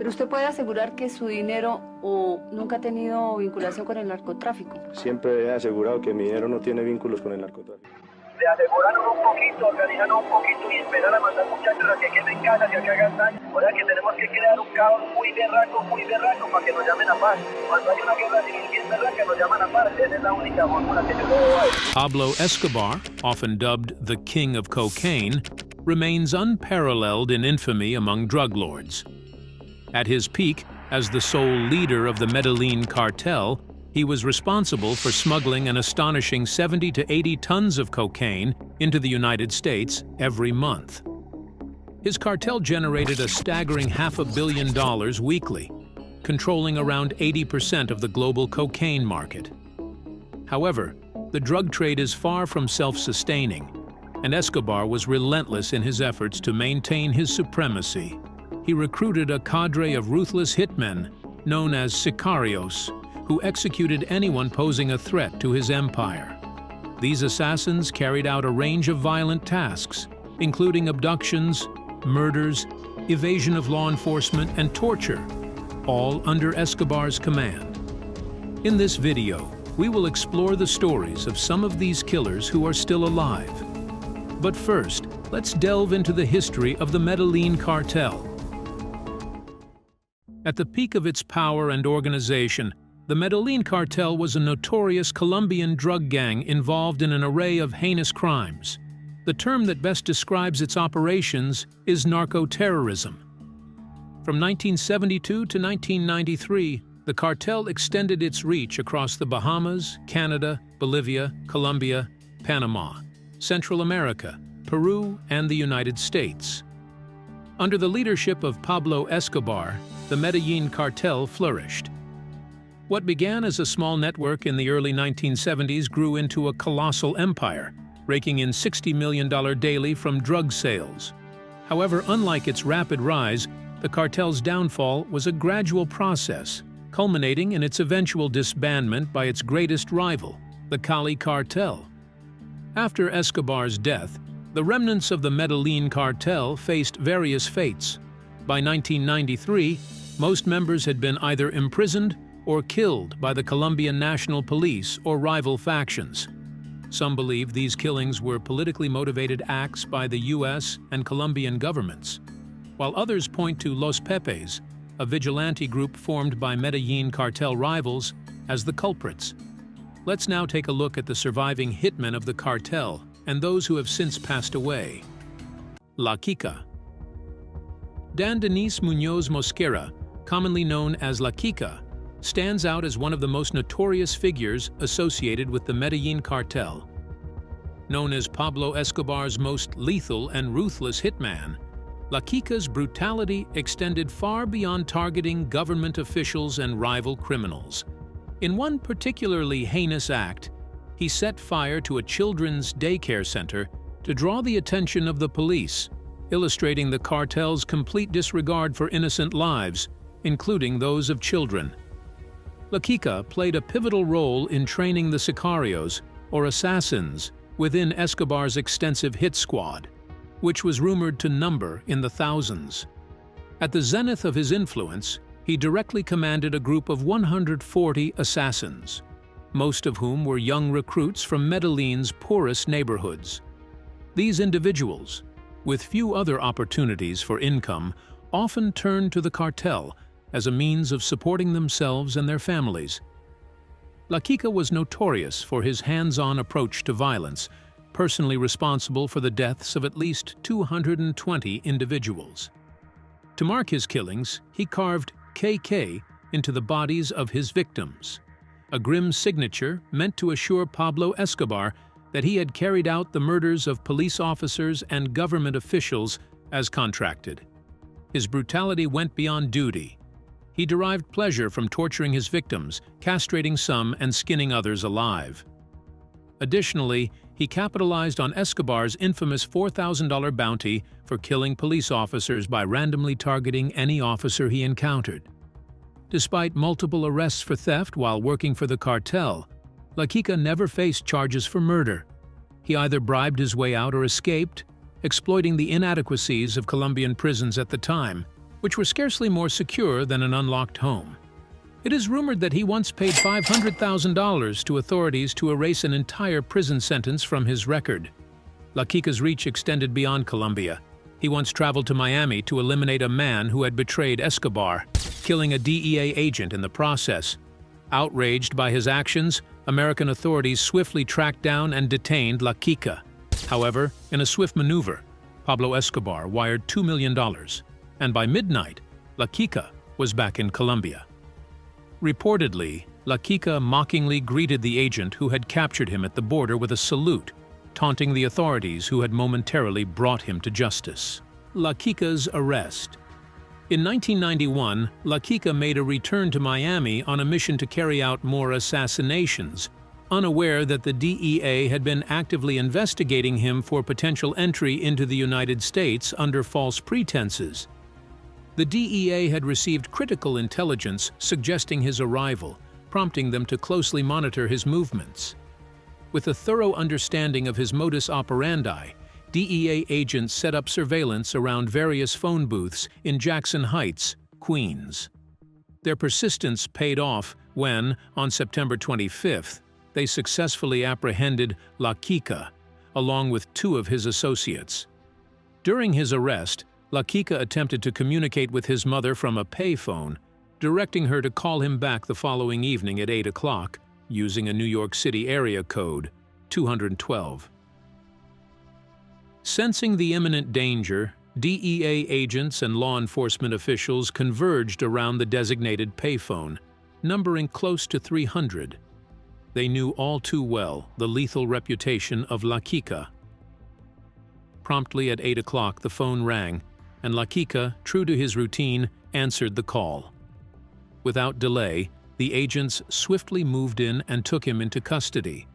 Pero usted puede asegurar que su dinero o nunca ha tenido vinculación con el narcotráfico. Siempre he asegurado que mi dinero no tiene vínculos con el narcotráfico. De asegurarnos un poquito, organizarnos un poquito y esperar a mandar muchachos a que queden casas y a que hagan daño. O sea que tenemos que crear un caos muy berraco para que nos llamen a paz. Cuando hay una guerra civil bien berraca nos llaman a paz. Esa es la única fórmula que yo veo. Pablo Escobar, often dubbed the King of Cocaine, remains unparalleled in infamy among drug lords. At his peak, as the sole leader of the Medellin cartel, he was responsible for smuggling an astonishing 70 to 80 tons of cocaine into the United States every month. His cartel generated a staggering $500 million weekly, controlling around 80% of the global cocaine market. However, the drug trade is far from self-sustaining, and Escobar was relentless in his efforts to maintain his supremacy. He recruited a cadre of ruthless hitmen known as sicarios, who executed anyone posing a threat to his empire. These assassins carried out a range of violent tasks, including abductions, murders, evasion of law enforcement, and torture, all under Escobar's command. In this video, we will explore the stories of some of these killers who are still alive. But first, let's delve into the history of the Medellin cartel. At the peak of its power and organization, the Medellin cartel was a notorious Colombian drug gang involved in an array of heinous crimes. The term that best describes its operations is narco-terrorism. From 1972 to 1993, the cartel extended its reach across the Bahamas, Canada, Bolivia, Colombia, Panama, Central America, Peru, and the United States. Under the leadership of Pablo Escobar, the Medellin cartel flourished. What began as a small network in the early 1970s grew into a colossal empire, raking in $60 million daily from drug sales. However, unlike its rapid rise, the cartel's downfall was a gradual process, culminating in its eventual disbandment by its greatest rival, the Cali cartel. After Escobar's death, the remnants of the Medellin cartel faced various fates. By 1993, most members had been either imprisoned or killed by the Colombian National Police or rival factions. Some believe these killings were politically motivated acts by the U.S. and Colombian governments, while others point to Los Pepes, a vigilante group formed by Medellin cartel rivals, as the culprits. Let's now take a look at the surviving hitmen of the cartel and those who have since passed away. La Kika. Dan Denise Muñoz Mosquera, commonly known as La Kika, stands out as one of the most notorious figures associated with the Medellin cartel. Known as Pablo Escobar's most lethal and ruthless hitman, La Kika's brutality extended far beyond targeting government officials and rival criminals. In one particularly heinous act, he set fire to a children's daycare center to draw the attention of the police, illustrating the cartel's complete disregard for innocent lives, including those of children. La Kika played a pivotal role in training the sicarios, or assassins, within Escobar's extensive hit squad, which was rumored to number in the thousands. At the zenith of his influence, he directly commanded a group of 140 assassins, most of whom were young recruits from Medellin's poorest neighborhoods. These individuals, with few other opportunities for income, often turned to the cartel as a means of supporting themselves and their families. La Kika was notorious for his hands-on approach to violence, personally responsible for the deaths of at least 220 individuals. To mark his killings, he carved KK into the bodies of his victims, a grim signature meant to assure Pablo Escobar that he had carried out the murders of police officers and government officials as contracted. His brutality went beyond duty. He derived pleasure from torturing his victims, castrating some and skinning others alive. Additionally, he capitalized on Escobar's infamous $4,000 bounty for killing police officers by randomly targeting any officer he encountered. Despite multiple arrests for theft while working for the cartel, La Kika never faced charges for murder. He either bribed his way out or escaped, exploiting the inadequacies of Colombian prisons at the time, which were scarcely more secure than an unlocked home. It is rumored that he once paid $500,000 to authorities to erase an entire prison sentence from his record. La Quica's reach extended beyond Colombia. He once traveled to Miami to eliminate a man who had betrayed Escobar, killing a DEA agent in the process. Outraged by his actions, American authorities swiftly tracked down and detained La Quica. However, in a swift maneuver, Pablo Escobar wired $2 million, and by midnight, La Quica was back in Colombia. Reportedly, La Quica mockingly greeted the agent who had captured him at the border with a salute, taunting the authorities who had momentarily brought him to justice. La Quica's arrest. In 1991, La Quica made a return to Miami on a mission to carry out more assassinations, unaware that the DEA had been actively investigating him for potential entry into the United States under false pretenses. The DEA had received critical intelligence suggesting his arrival, prompting them to closely monitor his movements. With a thorough understanding of his modus operandi, DEA agents set up surveillance around various phone booths in Jackson Heights, Queens. Their persistence paid off when, on September 25th, they successfully apprehended La Quica, along with 2 of his associates. During his arrest, La Quica attempted to communicate with his mother from a payphone, directing her to call him back the following evening at 8 o'clock, using a New York City area code, 212. Sensing the imminent danger, DEA agents and law enforcement officials converged around the designated payphone, numbering close to 300. They knew all too well the lethal reputation of La Quica. Promptly at 8 o'clock, the phone rang, and La Quica, true to his routine, answered the call. Without delay, the agents swiftly moved in and took him into custody.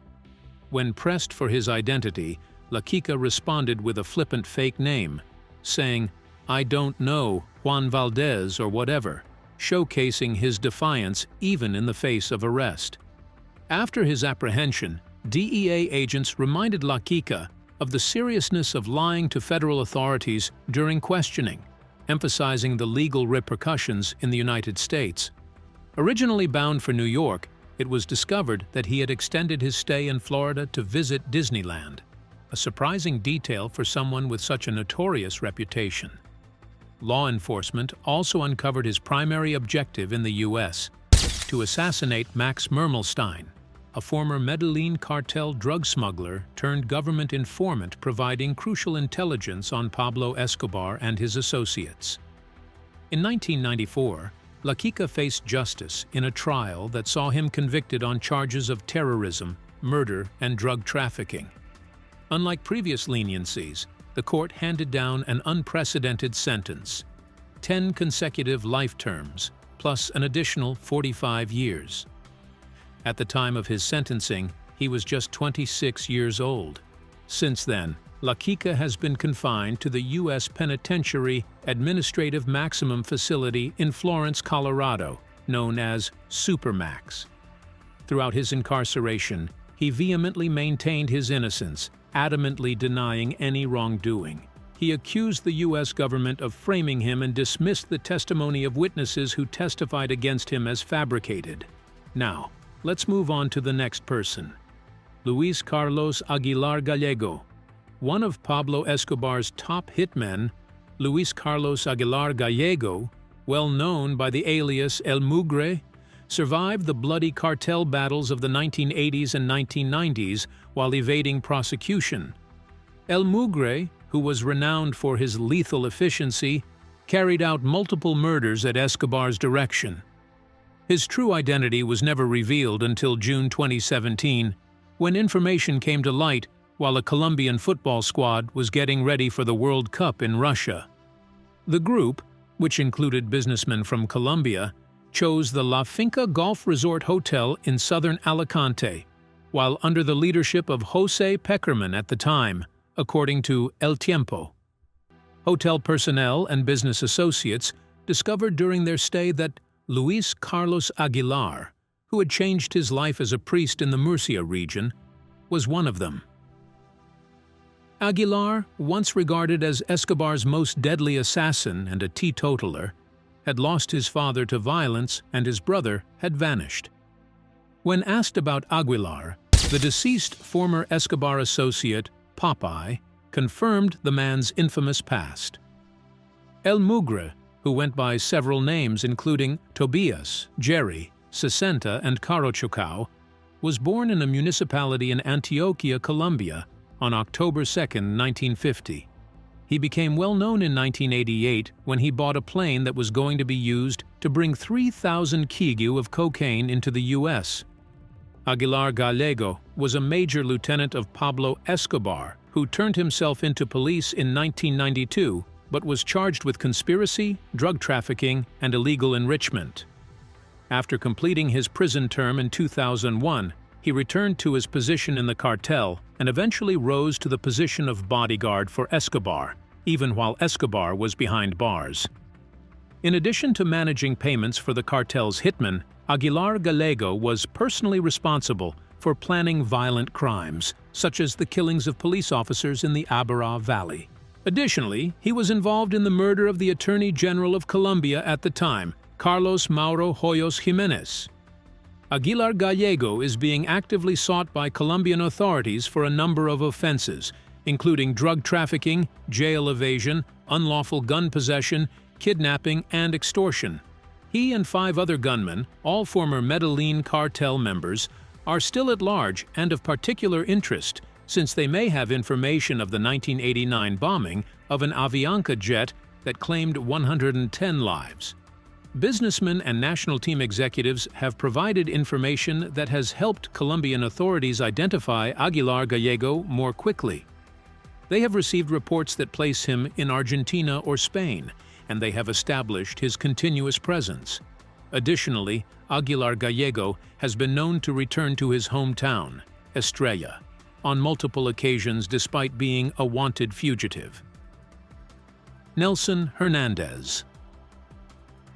When pressed for his identity, La Quica responded with a flippant fake name, saying, "I don't know, Juan Valdez or whatever," showcasing his defiance even in the face of arrest. After his apprehension, DEA agents reminded La Quica of the seriousness of lying to federal authorities during questioning, emphasizing the legal repercussions in the United States. Originally bound for New York, it was discovered that he had extended his stay in Florida to visit Disneyland, a surprising detail for someone with such a notorious reputation. Law enforcement also uncovered his primary objective in the U.S., to assassinate Max Mermelstein, a former Medellin cartel drug smuggler turned government informant providing crucial intelligence on Pablo Escobar and his associates. In 1994, La Quica faced justice in a trial that saw him convicted on charges of terrorism, murder, and drug trafficking. Unlike previous leniencies, the court handed down an unprecedented sentence: 10 consecutive life terms, plus an additional 45 years. At the time of his sentencing, he was just 26 years old. Since then, La Quica has been confined to the U.S. Penitentiary Administrative Maximum Facility in Florence, Colorado, known as Supermax. Throughout his incarceration, he vehemently maintained his innocence, adamantly denying any wrongdoing. He accused the U.S. government of framing him and dismissed the testimony of witnesses who testified against him as fabricated. Now, let's move on to the next person. Luis Carlos Aguilar Gallego. One of Pablo Escobar's top hitmen, Luis Carlos Aguilar Gallego, well known by the alias El Mugre, survived the bloody cartel battles of the 1980s and 1990s while evading prosecution. El Mugre, who was renowned for his lethal efficiency, carried out multiple murders at Escobar's direction. His true identity was never revealed until June 2017, when information came to light while a Colombian football squad was getting ready for the World Cup in Russia. The group, which included businessmen from Colombia, chose the La Finca Golf Resort Hotel in southern Alicante, while under the leadership of Jose Peckerman at the time, according to El Tiempo. Hotel personnel and business associates discovered during their stay that Luis Carlos Aguilar, who had changed his life as a priest in the Murcia region, was one of them. Aguilar, once regarded as Escobar's most deadly assassin and a teetotaler, had lost his father to violence and his brother had vanished. When asked about Aguilar, the deceased former Escobar associate, Popeye, confirmed the man's infamous past. El Mugre, who went by several names including Tobias, Jerry, Sesenta, and Carochucao, was born in a municipality in Antioquia, Colombia, on October 2, 1950. He became well known in 1988 when he bought a plane that was going to be used to bring 3,000 kg of cocaine into the U.S. Aguilar Gallego was a major lieutenant of Pablo Escobar, who turned himself into police in 1992 but was charged with conspiracy, drug trafficking, and illegal enrichment. After completing his prison term in 2001, he returned to his position in the cartel and eventually rose to the position of bodyguard for Escobar, even while Escobar was behind bars. In addition to managing payments for the cartel's hitmen, Aguilar Gallego was personally responsible for planning violent crimes, such as the killings of police officers in the Abara Valley. Additionally, he was involved in the murder of the Attorney General of Colombia at the time, Carlos Mauro Hoyos Jimenez. Aguilar Gallego is being actively sought by Colombian authorities for a number of offenses, including drug trafficking, jail evasion, unlawful gun possession, kidnapping, and extortion. He and 5 other gunmen, all former Medellin cartel members, are still at large and of particular interest since they may have information of the 1989 bombing of an Avianca jet that claimed 110 lives. Businessmen and national team executives have provided information that has helped Colombian authorities identify Aguilar Gallego more quickly. They have received reports that place him in Argentina or Spain, and they have established his continuous presence. Additionally, Aguilar Gallego has been known to return to his hometown, Estrella, on multiple occasions despite being a wanted fugitive. Nelson Hernandez.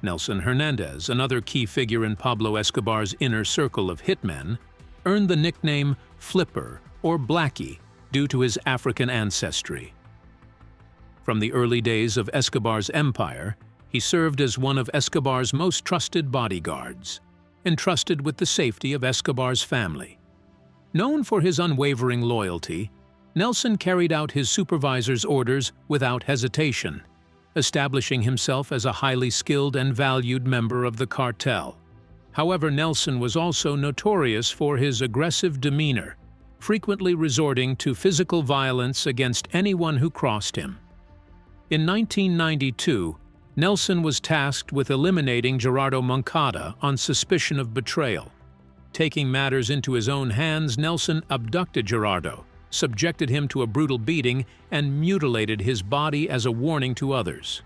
Nelson Hernandez, another key figure in Pablo Escobar's inner circle of hitmen, earned the nickname Flipper or Blackie due to his African ancestry. From the early days of Escobar's empire, he served as one of Escobar's most trusted bodyguards, entrusted with the safety of Escobar's family. Known for his unwavering loyalty, Nelson carried out his supervisor's orders without hesitation, establishing himself as a highly skilled and valued member of the cartel. However, Nelson was also notorious for his aggressive demeanor, frequently resorting to physical violence against anyone who crossed him. In 1992, Nelson was tasked with eliminating Gerardo Moncada on suspicion of betrayal. Taking matters into his own hands, Nelson abducted Gerardo, subjected him to a brutal beating, and mutilated his body as a warning to others.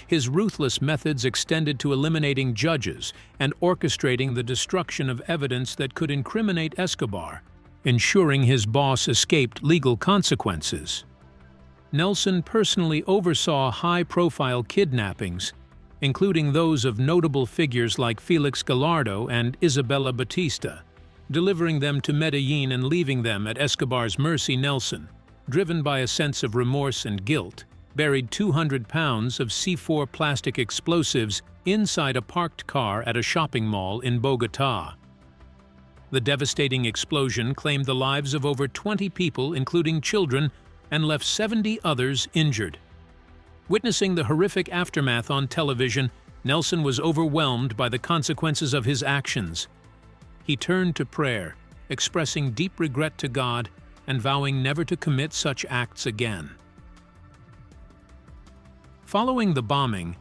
His ruthless methods extended to eliminating judges and orchestrating the destruction of evidence that could incriminate Escobar, ensuring his boss escaped legal consequences. Nelson personally oversaw high-profile kidnappings, including those of notable figures like Felix Gallardo and Isabella Batista. Delivering them to Medellin and leaving them at Escobar's mercy. Nelson, driven by a sense of remorse and guilt, buried 200 pounds of C4 plastic explosives inside a parked car at a shopping mall in Bogotá. The devastating explosion claimed the lives of over 20 people, including children, and left 70 others injured. Witnessing the horrific aftermath on television, Nelson was overwhelmed by the consequences of his actions. He turned to prayer, expressing deep regret to God and vowing never to commit such acts again. Following the bombing,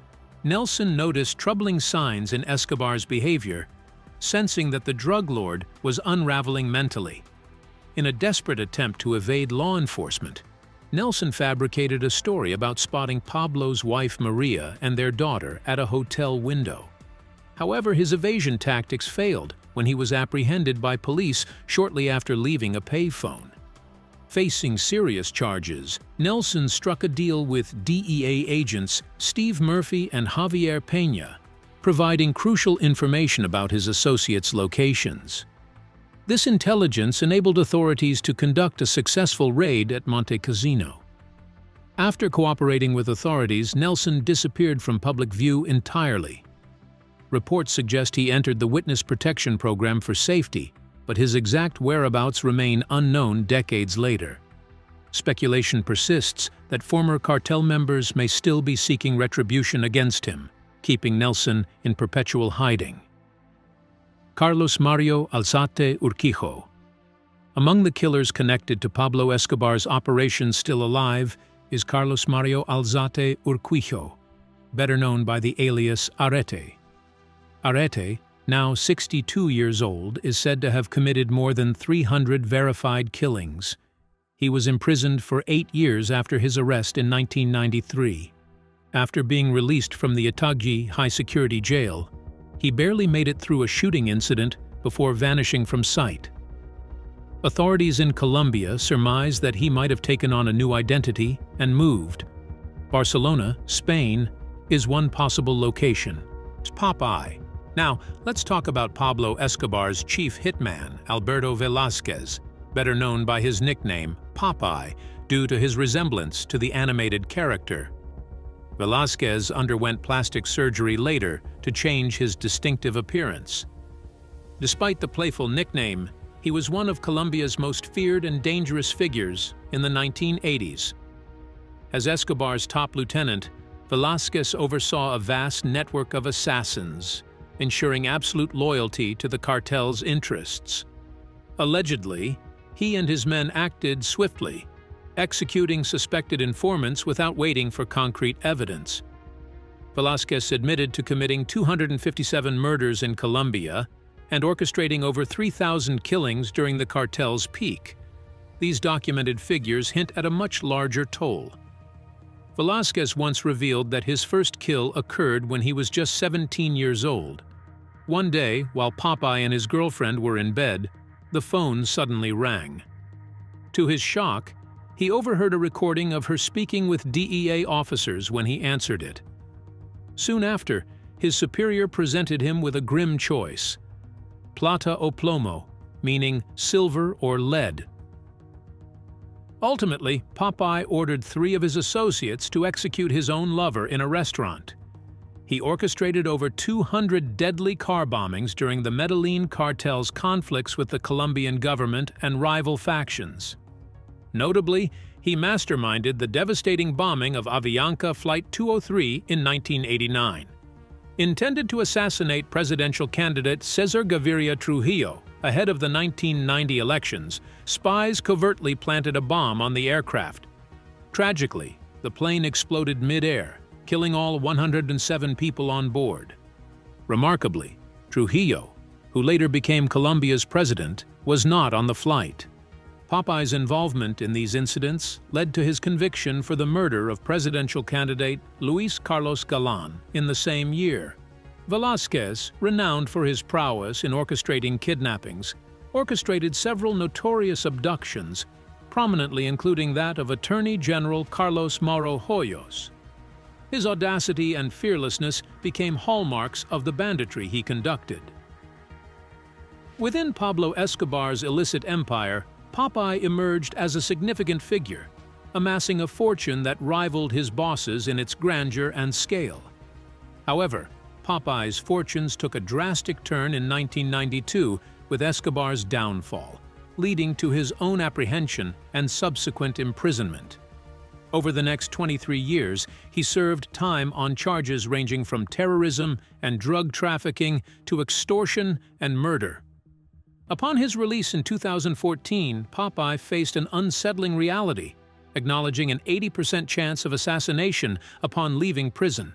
Nelson noticed troubling signs in Escobar's behavior, sensing that the drug lord was unraveling mentally. In a desperate attempt to evade law enforcement, Nelson fabricated a story about spotting Pablo's wife Maria and their daughter at a hotel window. However, his evasion tactics failed when he was apprehended by police shortly after leaving a payphone. Facing serious charges, Nelson struck a deal with DEA agents Steve Murphy and Javier Peña, providing crucial information about his associates' locations. This intelligence enabled authorities to conduct a successful raid at Monte Cassino. After cooperating with authorities, Nelson disappeared from public view entirely. Reports suggest he entered the witness protection program for safety, but his exact whereabouts remain unknown decades later. Speculation persists that former cartel members may still be seeking retribution against him, keeping Nelson in perpetual hiding. Carlos Mario Alzate Urquijo. Among the killers connected to Pablo Escobar's operations still alive is Carlos Mario Alzate Urquijo, better known by the alias Arete. Arete, now 62 years old, is said to have committed more than 300 verified killings. He was imprisoned for 8 years after his arrest in 1993. After being released from the Itagüí high-security jail, he barely made it through a shooting incident before vanishing from sight. Authorities in Colombia surmise that he might have taken on a new identity and moved. Barcelona, Spain, is one possible location. It's Popeye. Now, let's talk about Pablo Escobar's chief hitman, Alberto Velázquez, better known by his nickname, Popeye, due to his resemblance to the animated character. Velázquez underwent plastic surgery later to change his distinctive appearance. Despite the playful nickname, he was one of Colombia's most feared and dangerous figures in the 1980s. As Escobar's top lieutenant, Velázquez oversaw a vast network of assassins, ensuring absolute loyalty to the cartel's interests. Allegedly, he and his men acted swiftly, executing suspected informants without waiting for concrete evidence. Velázquez admitted to committing 257 murders in Colombia and orchestrating over 3,000 killings during the cartel's peak. These documented figures hint at a much larger toll. Velázquez once revealed that his first kill occurred when he was just 17 years old. One day, while Popeye and his girlfriend were in bed, the phone suddenly rang. To his shock, he overheard a recording of her speaking with DEA officers when he answered it. Soon after, his superior presented him with a grim choice: plata o plomo, meaning silver or lead. Ultimately, Popeye ordered 3 of his associates to execute his own lover in a restaurant. He orchestrated over 200 deadly car bombings during the Medellin cartel's conflicts with the Colombian government and rival factions. Notably, he masterminded the devastating bombing of Avianca Flight 203 in 1989. Intended to assassinate presidential candidate Cesar Gaviria Trujillo ahead of the 1990 elections, spies covertly planted a bomb on the aircraft. Tragically, the plane exploded mid-air, killing all 107 people on board. Remarkably, Trujillo, who later became Colombia's president, was not on the flight. Popeye's involvement in these incidents led to his conviction for the murder of presidential candidate Luis Carlos Galán in the same year. Velázquez, renowned for his prowess in orchestrating kidnappings, orchestrated several notorious abductions, prominently including that of Attorney General Carlos Mauro Hoyos. His audacity and fearlessness became hallmarks of the banditry he conducted. Within Pablo Escobar's illicit empire, Popeye emerged as a significant figure, amassing a fortune that rivaled his bosses in its grandeur and scale. However, Popeye's fortunes took a drastic turn in 1992 with Escobar's downfall, leading to his own apprehension and subsequent imprisonment. Over the next 23 years, he served time on charges ranging from terrorism and drug trafficking to extortion and murder. Upon his release in 2014, Popeye faced an unsettling reality, acknowledging an 80% chance of assassination upon leaving prison.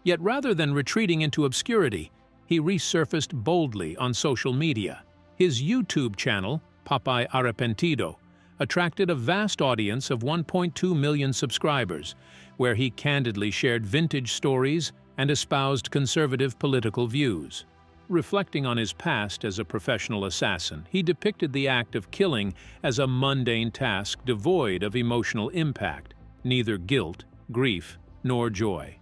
Yet rather than retreating into obscurity, he resurfaced boldly on social media. His YouTube channel, Popeye Arrepentido, attracted a vast audience of 1.2 million subscribers, where he candidly shared vintage stories and espoused conservative political views. Reflecting on his past as a professional assassin, he depicted the act of killing as a mundane task devoid of emotional impact, neither guilt, grief, nor joy.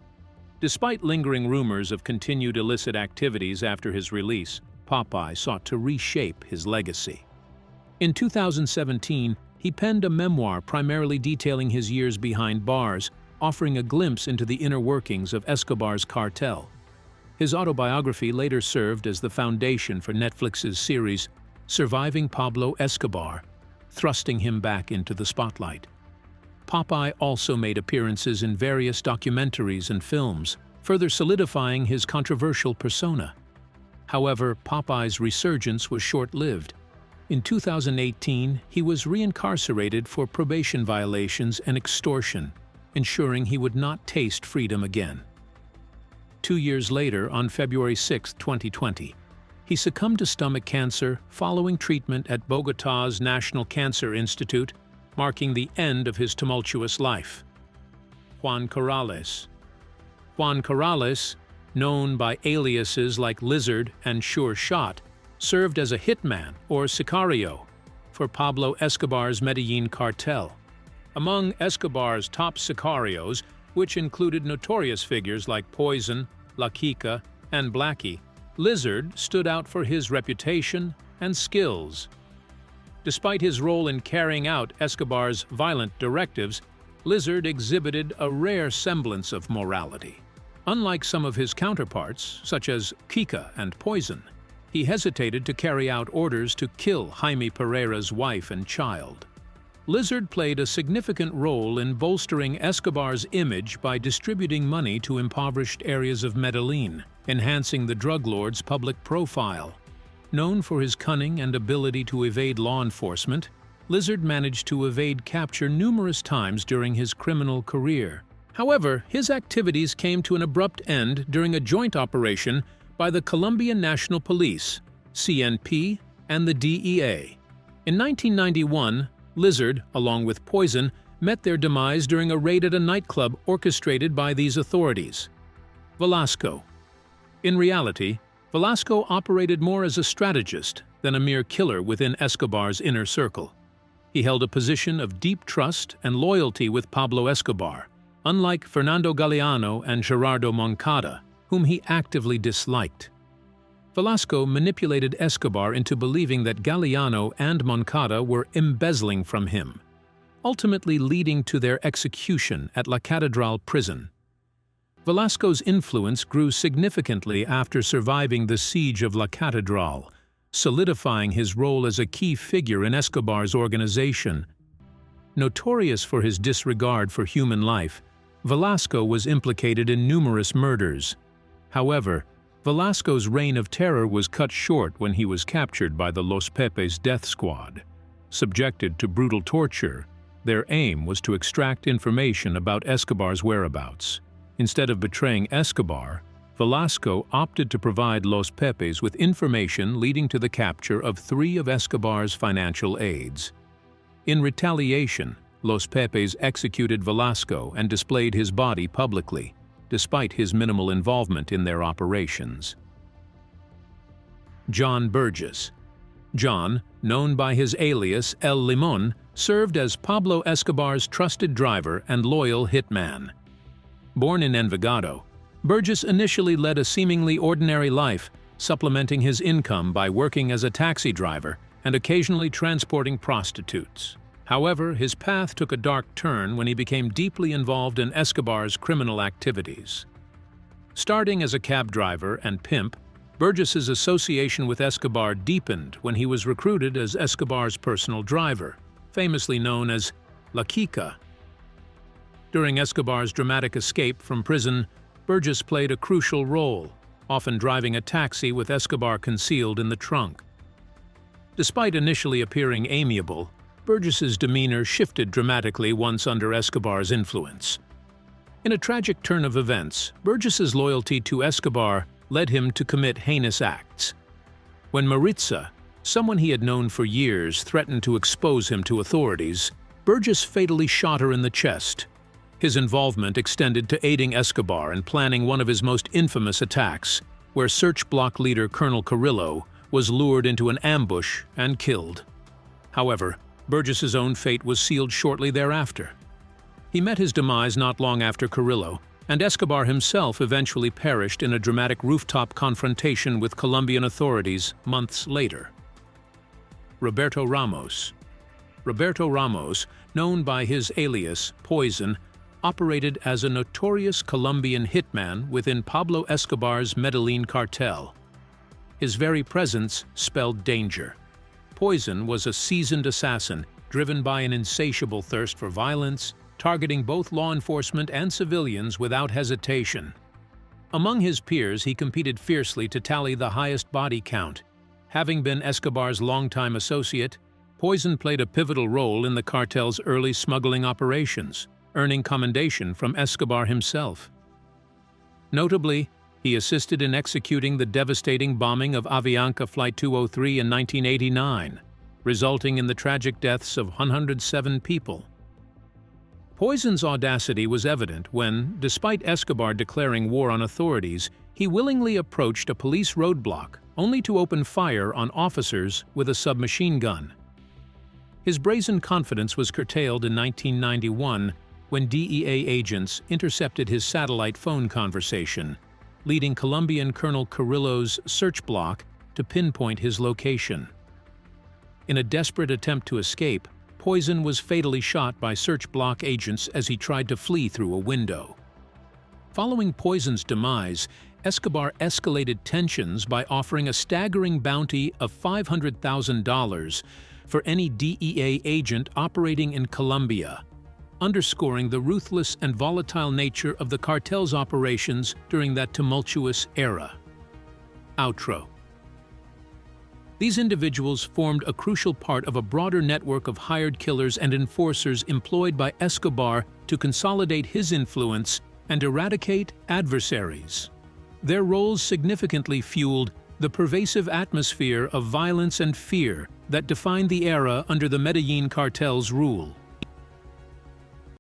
Despite lingering rumors of continued illicit activities after his release, Popeye sought to reshape his legacy. In 2017, he penned a memoir primarily detailing his years behind bars, offering a glimpse into the inner workings of Escobar's cartel. His autobiography later served as the foundation for Netflix's series Surviving Pablo Escobar, thrusting him back into the spotlight. Popeye also made appearances in various documentaries and films, further solidifying his controversial persona. However, Popeye's resurgence was short-lived. In 2018, he was reincarcerated for probation violations and extortion, ensuring he would not taste freedom again. 2 years later, on February 6, 2020, he succumbed to stomach cancer following treatment at Bogotá's National Cancer Institute, marking the end of his tumultuous life. Juan Corrales. Juan Corrales, known by aliases like Lizard and Sure Shot, served as a hitman or sicario for Pablo Escobar's Medellin cartel. Among Escobar's top sicarios, which included notorious figures like Poison, La Kika, and Blackie, Lizard stood out for his reputation and skills. Despite his role in carrying out Escobar's violent directives, Lizard exhibited a rare semblance of morality. Unlike some of his counterparts, such as Kika and Poison, he hesitated to carry out orders to kill Jaime Pereira's wife and child. Lizard played a significant role in bolstering Escobar's image by distributing money to impoverished areas of Medellin, enhancing the drug lord's public profile. Known for his cunning and ability to evade law enforcement, Lizard managed to evade capture numerous times during his criminal career. However, his activities came to an abrupt end during a joint operation by the Colombian National Police, CNP, and the DEA. In 1991, Lizard, along with Poison, met their demise during a raid at a nightclub orchestrated by these authorities. Velasco. In reality, Velasco operated more as a strategist than a mere killer within Escobar's inner circle. He held a position of deep trust and loyalty with Pablo Escobar, unlike Fernando Galeano and Gerardo Moncada, whom he actively disliked. Velasco manipulated Escobar into believing that Galeano and Moncada were embezzling from him, ultimately leading to their execution at La Catedral prison. Velasco's influence grew significantly after surviving the siege of La Catedral, solidifying his role as a key figure in Escobar's organization. Notorious for his disregard for human life, Velasco was implicated in numerous murders. However, Velasco's reign of terror was cut short when he was captured by the Los Pepes death squad. Subjected to brutal torture, their aim was to extract information about Escobar's whereabouts. Instead of betraying Escobar, Velasco opted to provide Los Pepes with information leading to the capture of 3 of Escobar's financial aides. In retaliation, Los Pepes executed Velasco and displayed his body publicly, despite his minimal involvement in their operations. John Burgess. John, known by his alias El Limon, served as Pablo Escobar's trusted driver and loyal hitman. Born in Envigado, Burgess initially led a seemingly ordinary life, supplementing his income by working as a taxi driver and occasionally transporting prostitutes. However, his path took a dark turn when he became deeply involved in Escobar's criminal activities. Starting as a cab driver and pimp, Burgess's association with Escobar deepened when he was recruited as Escobar's personal driver, famously known as La Kika. During Escobar's dramatic escape from prison, Burgess played a crucial role, often driving a taxi with Escobar concealed in the trunk. Despite initially appearing amiable, Burgess's demeanor shifted dramatically once under Escobar's influence. In a tragic turn of events, Burgess's loyalty to Escobar led him to commit heinous acts. When Maritza, someone he had known for years, threatened to expose him to authorities, Burgess fatally shot her in the chest. His involvement extended to aiding Escobar in planning one of his most infamous attacks, where search block leader Colonel Carrillo was lured into an ambush and killed. However, Burgess's own fate was sealed shortly thereafter. He met his demise not long after Carrillo, and Escobar himself eventually perished in a dramatic rooftop confrontation with Colombian authorities months later. Roberto Ramos. Roberto Ramos, known by his alias Poison, operated as a notorious Colombian hitman within Pablo Escobar's Medellin cartel. His very presence spelled danger. Poison was a seasoned assassin driven by an insatiable thirst for violence, targeting both law enforcement and civilians without hesitation. Among his peers, he competed fiercely to tally the highest body count. Having been Escobar's longtime associate, Poison played a pivotal role in the cartel's early smuggling operations, earning commendation from Escobar himself. Notably, he assisted in executing the devastating bombing of Avianca Flight 203 in 1989, resulting in the tragic deaths of 107 people. Poison's audacity was evident when, despite Escobar declaring war on authorities, he willingly approached a police roadblock only to open fire on officers with a submachine gun. His brazen confidence was curtailed in 1991 when DEA agents intercepted his satellite phone conversation, leading Colombian Colonel Carrillo's search block to pinpoint his location. In a desperate attempt to escape, Poison was fatally shot by search block agents as he tried to flee through a window. Following Poison's demise, Escobar escalated tensions by offering a staggering bounty of $500,000 for any DEA agent operating in Colombia, underscoring the ruthless and volatile nature of the cartel's operations during that tumultuous era. Outro. These individuals formed a crucial part of a broader network of hired killers and enforcers employed by Escobar to consolidate his influence and eradicate adversaries. Their roles significantly fueled the pervasive atmosphere of violence and fear that defined the era under the Medellin cartel's rule.